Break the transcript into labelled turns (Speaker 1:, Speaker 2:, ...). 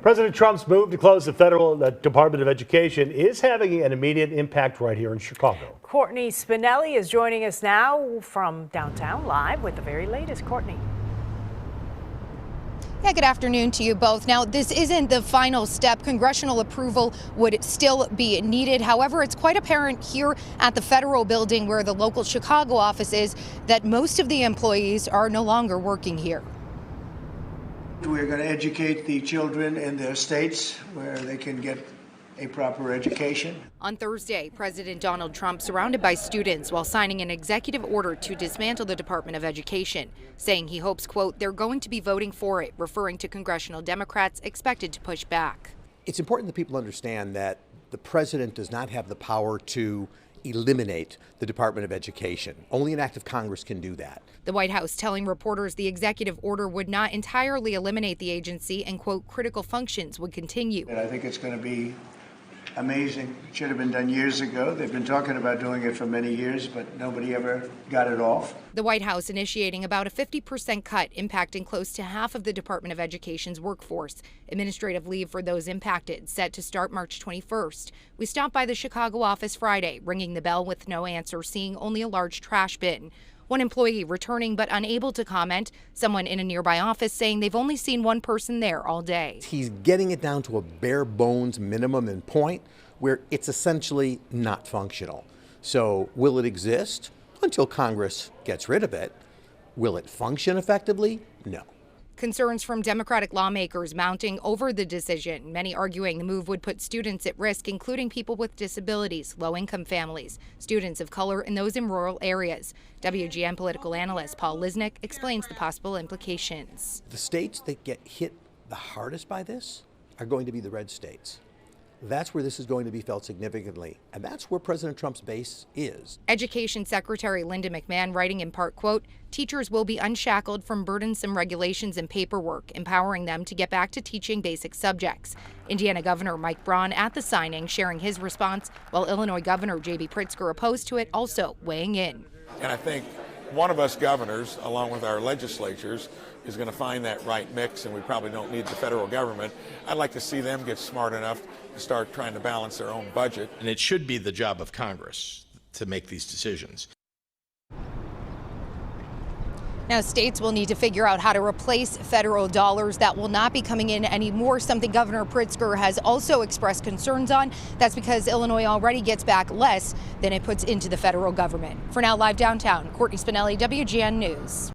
Speaker 1: President Trump's move to close the federal Department of Education is having an immediate impact right here in Chicago.
Speaker 2: Courtney Spinelli is joining us now from downtown live with the very latest. Courtney.
Speaker 3: Yeah, good afternoon to you both. Now, this isn't the final step. Congressional approval would still be needed. However, it's quite apparent here at the federal building where the local Chicago office is that most of the employees are no longer working here.
Speaker 4: We're going to educate the children in their states where they can get a proper education.
Speaker 3: On Thursday, President Donald Trump surrounded by students while signing an executive order to dismantle the Department of Education, saying he hopes, quote, they're going to be voting for it, referring to congressional Democrats expected to push back.
Speaker 5: It's important that people understand that the president does not have the power to eliminate the Department of Education. Only an act of Congress can do that.
Speaker 3: The White House telling reporters the executive order would not entirely eliminate the agency and, quote, critical functions would continue.
Speaker 4: And I think it's going to be amazing. It should have been done years ago. They've been talking about doing it for many years, but nobody ever got it off.
Speaker 3: The White House initiating about a 50% cut, impacting close to half of the Department of Education's workforce. Administrative leave for those impacted set to start March 21st. We stopped by the Chicago office Friday, ringing the bell with no answer, seeing only a large trash bin. One employee returning but unable to comment. Someone in a nearby office saying they've only seen one person there all day.
Speaker 5: He's getting it down to a bare bones minimum and point where it's essentially not functional. So will it exist? Until Congress gets rid of it. Will it function effectively? No.
Speaker 3: Concerns from Democratic lawmakers mounting over the decision, many arguing the move would put students at risk, including people with disabilities, low-income families, students of color, and those in rural areas. WGN political analyst Paul Lisnick explains the possible implications.
Speaker 5: The states that get hit the hardest by this are going to be the red states. That's where this is going to be felt significantly, and that's where President Trump's base is.
Speaker 3: Education Secretary Linda McMahon writing in part, quote, teachers will be unshackled from burdensome regulations and paperwork, empowering them to get back to teaching basic subjects. Indiana Governor Mike Braun at the signing sharing his response, while Illinois Governor J.B. Pritzker opposed to it, also weighing in.
Speaker 6: And I think one of us governors, along with our legislatures, is going to find that right mix, and we probably don't need the federal government. I'd like to see them get smart enough to start trying to balance their own budget.
Speaker 7: And it should be the job of Congress to make these decisions.
Speaker 3: Now, states will need to figure out how to replace federal dollars that will not be coming in anymore, something Governor Pritzker has also expressed concerns on. That's because Illinois already gets back less than it puts into the federal government. For now, live downtown, Courtney Spinelli, WGN News.